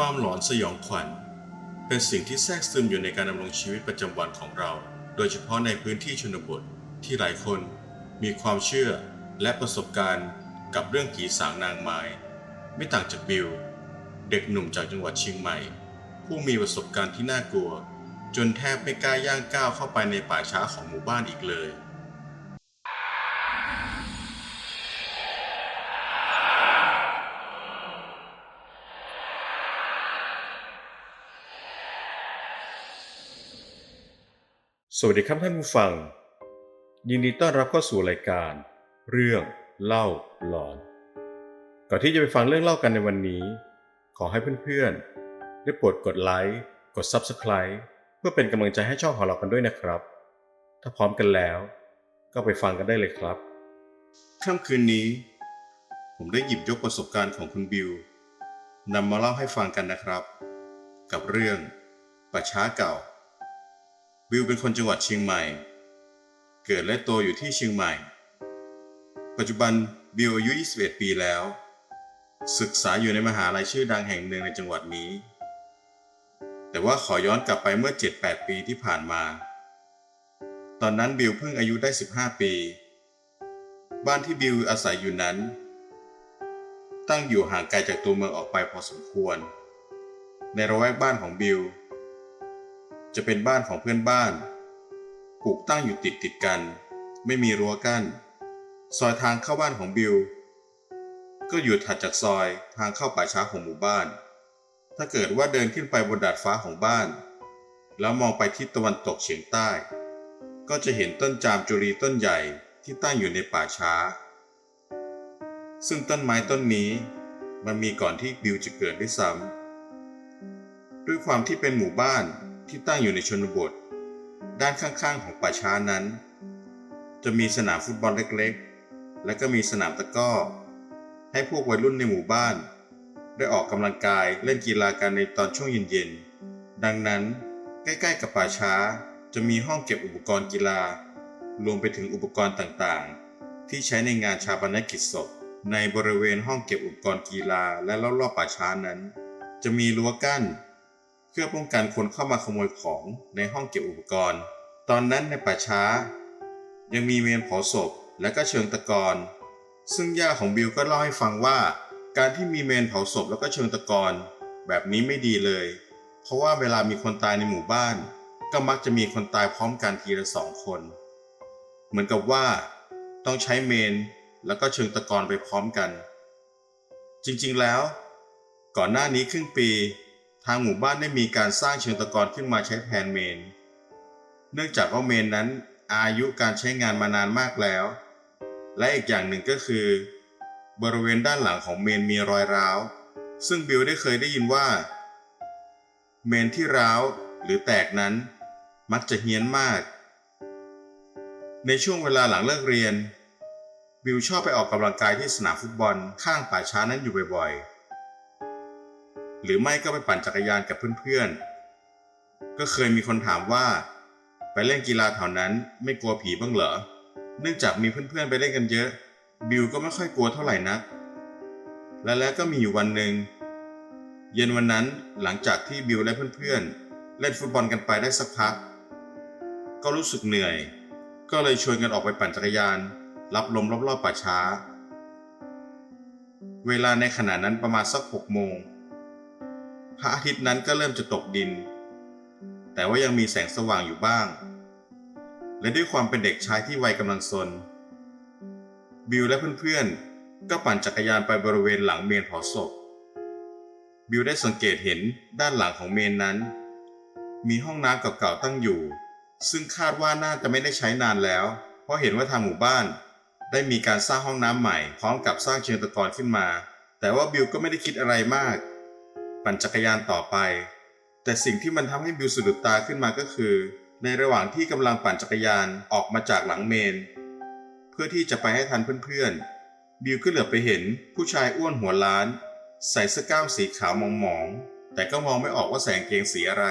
ความหลอนสยองขวัญเป็นสิ่งที่แทรกซึมอยู่ในการดำรงชีวิตประจำวันของเรา โดยเฉพาะในพื้นที่ชนบทที่หลายคนมีความเชื่อและประสบการณ์กับเรื่องผีสางนางไม้ไม่ต่างจากบิลเด็กหนุ่มจากจังหวัดเชียงใหม่ผู้มีประสบการณ์ที่น่ากลัวจนแทบไม่กล้าย่างก้าวเข้าไปในป่าช้าของหมู่บ้านอีกเลยสวัสดีครับท่านผู้ฟังยินดีต้อนรับเข้าสู่รายการเรื่องเล่าหลอนก่อนที่จะไปฟังเรื่องเล่ากันในวันนี้ขอให้เพื่อนๆได้โปรดกดไลค์กด Subscribe เพื่อเป็นกำลังใจให้ช่องของเรากันด้วยนะครับถ้าพร้อมกันแล้วก็ไปฟังกันได้เลยครับค่ำคืนนี้ผมได้หยิบยกประสบการณ์ของคุณบิลนำมาเล่าให้ฟังกันนะครับกับเรื่องป่าช้าเก่าบิลเป็นคนจังหวัดเชียงใหม่เกิดและโตอยู่ที่เชียงใหม่ปัจจุบันบิลอายุ 21 ปีแล้วศึกษาอยู่ในมหาลัยชื่อดังแห่งหนึ่งในจังหวัดนี้แต่ว่าขอย้อนกลับไปเมื่อ 7-8 ปีที่ผ่านมาตอนนั้นบิลเพิ่งอายุได้ 15 ปีบ้านที่บิลอาศัยอยู่นั้นตั้งอยู่ห่างไกลจากตัวเมืองออกไปพอสมควรในระแวกบ้านของบิลจะเป็นบ้านของเพื่อนบ้านปลูกตั้งอยู่ติดกันไม่มีรั้วกั้นซอยทางเข้าบ้านของบิลก็อยู่ถัดจากซอยทางเข้าป่าช้าของหมู่บ้านถ้าเกิดว่าเดินขึ้นไปบนดาดฟ้าของบ้านแล้วมองไปทิศตะวันตกเฉียงใต้ก็จะเห็นต้นจามจุรีต้นใหญ่ที่ตั้งอยู่ในป่าช้าซึ่งต้นไม้ต้นนี้มันมีก่อนที่บิลจะเกิดด้วยซ้ำด้วยความที่เป็นหมู่บ้านที่ตั้งอยู่ในชนบทด้านข้างๆของป่าช้านั้นจะมีสนามฟุตบอลเล็กๆและก็มีสนามตะกร้อให้พวกวัยรุ่นในหมู่บ้านได้ออกกำลังกายเล่นกีฬากันในตอนช่วงเย็นๆดังนั้นใกล้ๆกับป่าช้าจะมีห้องเก็บอุปกรณ์กีฬารวมไปถึงอุปกรณ์ต่างๆที่ใช้ในงานฌาปนกิจศพในบริเวณห้องเก็บอุปกรณ์กีฬาและรอบๆป่าช้านั้นจะมีรั้วกั้นเพื่อป้องกันคนเข้ามาขโมยของในห้องเก็บอุปกรณ์ตอนนั้นในป่าช้ายังมีเมนเผาศพและก็เชิงตะกอนซึ่งย่าของบิลก็เล่าให้ฟังว่าการที่มีเมนเผาศพแล้วก็เชิงตะกอนแบบนี้ไม่ดีเลยเพราะว่าเวลามีคนตายในหมู่บ้านก็มักจะมีคนตายพร้อมกันทีละ2 คนเหมือนกับว่าต้องใช้เมนแล้วก็เชิงตะกอนไปพร้อมกันจริงๆแล้วก่อนหน้านี้ครึ่งปีทางหมู่บ้านได้มีการสร้างเชิงตะกอนขึ้นมาใช้แทนเมนเนื่องจากว่าเมนนั้นอายุการใช้งานมานานมากแล้วและอีกอย่างหนึ่งก็คือบริเวณด้านหลังของเมนมีรอยร้าวซึ่งบิลได้เคยได้ยินว่าเมนที่ร้าวหรือแตกนั้นมักจะเฮี้ยนมากในช่วงเวลาหลังเลิกเรียนบิลชอบไปออกกำลังกายที่สนามฟุตบอลข้างป่าช้านั้นอยู่บ่อยๆหรือไม่ก็ไปปั่นจักรยานกับเพื่อนๆก็เคยมีคนถามว่าไปเล่นกีฬาแถวนั้นไม่กลัวผีบ้างเหรอเนื่องจากมีเพื่อนๆไปเล่นกันเยอะบิลก็ไม่ค่อยกลัวเท่าไหร่นักแล้วก็มีอยู่วันหนึ่งเย็นวันนั้นหลังจากที่บิลและเพื่อนๆเล่นฟุตบอลกันไปได้สักพักก็รู้สึกเหนื่อยก็เลยชวนกันออกไปปั่นจักรยานรับลมรอบๆป่าช้าเวลาในขณะนั้นประมาณสัก6 โมงพระอาทิตย์นั้นก็เริ่มจะตกดินแต่ว่ายังมีแสงสว่างอยู่บ้างและด้วยความเป็นเด็กชายที่วัยกำลังซนบิลและเพื่อนๆก็ปั่นจักรยานไปบริเวณหลังเมนเผาศพบิลได้สังเกตเห็นด้านหลังของเมนนั้นมีห้องน้ำเก่าๆตั้งอยู่ซึ่งคาดว่าน่าจะไม่ได้ใช้นานแล้วเพราะเห็นว่าทางหมู่บ้านได้มีการสร้างห้องน้ำใหม่พร้อมกับสร้างเชิงตะกอนขึ้นมาแต่ว่าบิลก็ไม่ได้คิดอะไรมากปั่นจักรยานต่อไปแต่สิ่งที่มันทำให้บิลสะดุดตาขึ้นมาก็คือในระหว่างที่กำลังปั่นจักรยานออกมาจากหลังเมนเพื่อที่จะไปให้ทันเพื่อนๆบิลก็เหลือบไปเห็นผู้ชายอ้วนหัวล้านใส่เสื้อกล้ามสีขาวหมองๆแต่ก็มองไม่ออกว่าใส่กางเกงสีอะไร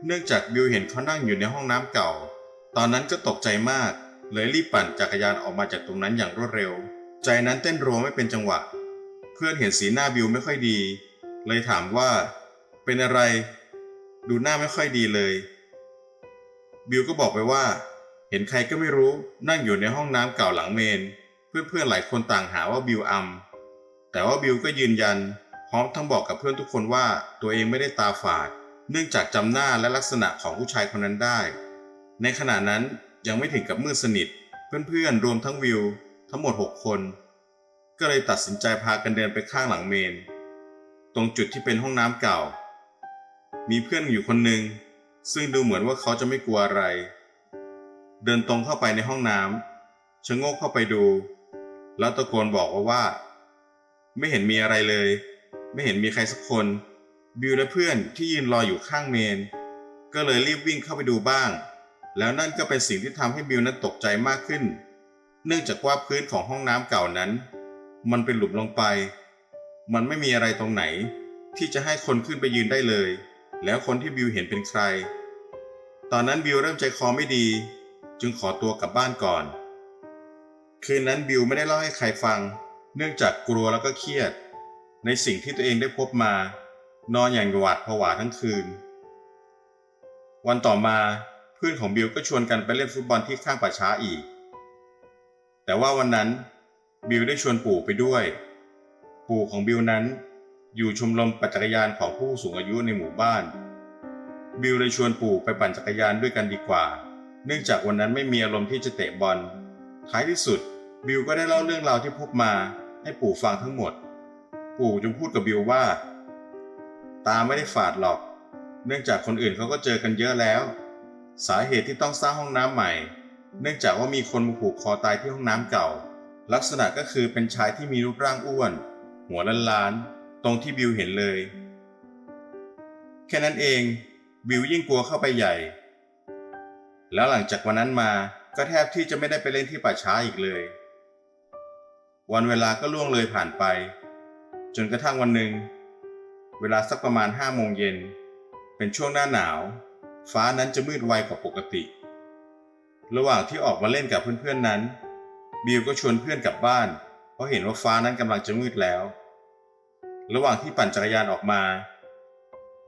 เนื่องจากบิลเห็นเขานั่งอยู่ในห้องน้ำเก่าตอนนั้นก็ตกใจมากเลยรีบปั่นจักรยานออกมาจากตรงนั้นอย่างรวดเร็วใจนั้นเต้นรัวไม่เป็นจังหวะเพื่อนเห็นสีหน้าบิลไม่ค่อยดีเลยถามว่า เป็นอะไรดูหน้าไม่ค่อยดีเลยบิลก็บอกไปว่าเห็นใครก็ไม่รู้นั่งอยู่ในห้องน้ำเก่าหลังเมนเพื่อนๆหลายคนต่างหาว่าบิลอำแต่ว่าบิลก็ยืนยันพร้อมทั้งบอกกับเพื่อนทุกคนว่าตัวเองไม่ได้ตาฝาดเนื่องจากจำหน้าและลักษณะของผู้ชายคนนั้นได้ในขณะนั้นยังไม่ถึงกับมืดสนิทเพื่อนๆรวมทั้งวิวทั้งหมด6คนก็เลยตัดสินใจพากันเดินไปข้างหลังเมนตรงจุดที่เป็นห้องน้ำเก่ามีเพื่อนอยู่คนหนึ่งซึ่งดูเหมือนว่าเขาจะไม่กลัวอะไรเดินตรงเข้าไปในห้องน้ำชะโงกเข้าไปดูแล้วตะโกนบอกว่าไม่เห็นมีอะไรเลยไม่เห็นมีใครสักคนบิวและเพื่อนที่ยืนรออยู่ข้างเมนก็เลยรีบวิ่งเข้าไปดูบ้างแล้วนั่นก็เป็นสิ่งที่ทำให้บิวนั้นตกใจมากขึ้นเนื่องจากว่าพื้นของห้องน้ำเก่านั้นมันเป็นหลุมลงไปมันไม่มีอะไรตรงไหนที่จะให้คนขึ้นไปยืนได้เลยแล้วคนที่บิวเห็นเป็นใครตอนนั้นบิวเริ่มใจคอไม่ดีจึงขอตัวกลับบ้านก่อนคืนนั้นบิวไม่ได้เล่าให้ใครฟังเนื่องจากกลัวแล้วก็เครียดในสิ่งที่ตัวเองได้พบมานอนอย่างหวาดผวาทั้งคืนวันต่อมาเพื่อนของบิวก็ชวนกันไปเล่นฟุตบอลที่ข้างป่าช้าอีกแต่ว่าวันนั้นบิวได้ชวนปู่ไปด้วยปู่ของบิวนั้นอยู่ชมรมปั่นจักรยานของผู้สูงอายุในหมู่บ้านบิวเลยชวนปู่ไปปั่นจักรยานด้วยกันดีกว่าเนื่องจากวันนั้นไม่มีอารมณ์ที่จะเตะบอลท้ายที่สุดบิวก็ได้เล่าเรื่องราวที่พบมาให้ปู่ฟังทั้งหมดปู่จึงพูดกับบิวว่าตาไม่ได้ฝาดหรอกเนื่องจากคนอื่นเขาก็เจอกันเยอะแล้วสาเหตุที่ต้องสร้างห้องน้ำใหม่เนื่องจากว่ามีคนมาผูกคอตายที่ห้องน้ำเก่าลักษณะก็คือเป็นชายที่มีรูปร่างอ้วนหัวล้านๆตรงที่บิวเห็นเลยแค่นั้นเองบิวยิ่งกลัวเข้าไปใหญ่แล้วหลังจากวันนั้นมาก็แทบที่จะไม่ได้ไปเล่นที่ป่าช้าอีกเลยวันเวลาก็ล่วงเลยผ่านไปจนกระทั่งวันหนึ่งเวลาสักประมาณ5 โมงเย็นเป็นช่วงหน้าหนาวฟ้านั้นจะมืดไวกว่าปกติระหว่างที่ออกมาเล่นกับเพื่อนๆนั้นบิวก็ชวนเพื่อนกลับบ้านเพราะเห็นว่าฟ้านั้นกำลังจะมืดแล้วระหว่างที่ปั่นจักรยานออกมา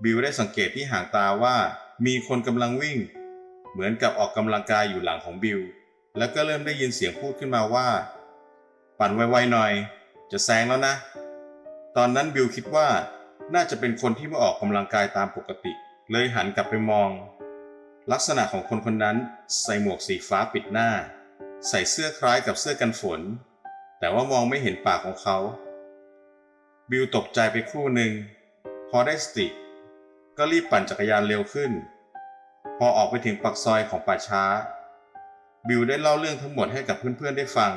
บิวได้สังเกตที่หางตาว่ามีคนกำลังวิ่งเหมือนกับออกกำลังกายอยู่หลังของบิวแล้วก็เริ่มได้ยินเสียงพูดขึ้นมาว่าปั่นไวๆหน่อยจะแซงแล้วนะตอนนั้นบิวคิดว่าน่าจะเป็นคนที่มาออกกำลังกายตามปกติเลยหันกลับไปมองลักษณะของคนคนนั้นใส่หมวกสีฟ้าปิดหน้าใส่เสื้อคล้ายกับเสื้อกันฝนแต่ว่ามองไม่เห็นปากของเขาบิวตกใจไปครู่หนึ่งพอได้สติก็รีบปั่นจักรยานเร็วขึ้นพอออกไปถึงปากซอยของป่าช้าบิวได้เล่าเรื่องทั้งหมดให้กับเพื่อนๆได้ฟัง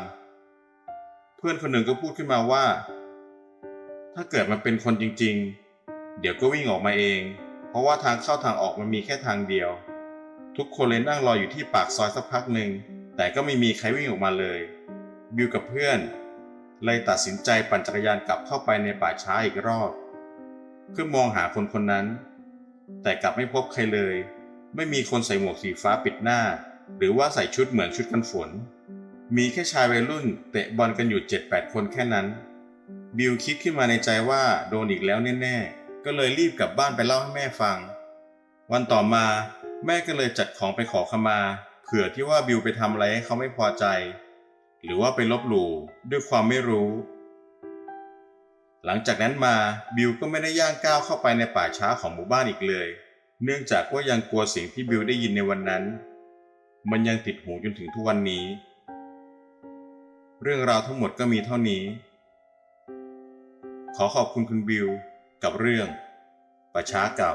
เพื่อนคนหนึ่งก็พูดขึ้นมาว่าถ้าเกิดมันเป็นคนจริงๆเดี๋ยวก็วิ่งออกมาเองเพราะว่าทางเข้าทางออกมันมีแค่ทางเดียวทุกคนเลยนั่งรออยู่ที่ปากซอยสักพักหนึ่งแต่ก็ไม่มีใครวิ่งออกมาเลยบิวกับเพื่อนเลยตัดสินใจปั่นจักรยานกลับเข้าไปในป่าช้าอีกรอบเพื่อมองหาคนคนนั้นแต่กลับไม่พบใครเลยไม่มีคนใส่หมวกสีฟ้าปิดหน้าหรือว่าใส่ชุดเหมือนชุดกันฝนมีแค่ชายวัยรุ่นเตะบอลกันอยู่ 7-8 คนแค่นั้นบิวคิดขึ้นมาในใจว่าโดนอีกแล้วแน่ๆก็เลยรีบกลับบ้านไปเล่าให้แม่ฟังวันต่อมาแม่ก็เลยจัดของไปขอขมาเผื่อที่ว่าบิวไปทำอะไรให้เขาไม่พอใจหรือว่าไปลบหลู่ด้วยความไม่รู้หลังจากนั้นมาบิวก็ไม่ได้ย่างก้าวเข้าไปในป่าช้าของหมู่บ้านอีกเลยเนื่องจากว่ายังกลัวสิ่งที่บิวได้ยินในวันนั้นมันยังติดหูจนถึงทุกวันนี้เรื่องราวทั้งหมดก็มีเท่านี้ขอขอบคุณคุณบิวกับเรื่องป่าช้าเก่า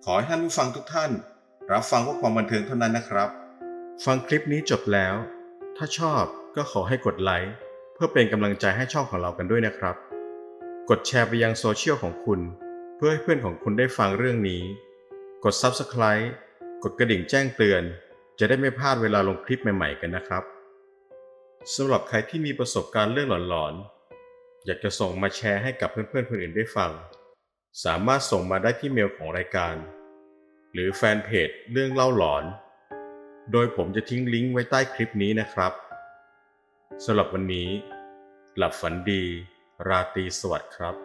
ขอให้ท่านผู้ฟังทุกท่านรับฟังเพื่อความบันเทิงเท่านั้นนะครับฟังคลิปนี้จบแล้วถ้าชอบก็ขอให้กดไลค์เพื่อเป็นกำลังใจให้ช่องของเรากันด้วยนะครับกดแชร์ไปยังโซเชียลของคุณเพื่อให้เพื่อนของคุณได้ฟังเรื่องนี้กด Subscribe กดกระดิ่งแจ้งเตือนจะได้ไม่พลาดเวลาลงคลิปใหม่ๆกันนะครับสำหรับใครที่มีประสบการณ์เรื่องหลอนๆอยากจะส่งมาแชร์ให้กับเพื่อนๆคนอื่นได้ฟังสามารถส่งมาได้ที่เมลของรายการหรือแฟนเพจเรื่องเล่าหลอนโดยผมจะทิ้งลิงก์ไว้ใต้คลิปนี้นะครับสำหรับวันนี้หลับฝันดีราตรีสวัสดิ์ครับ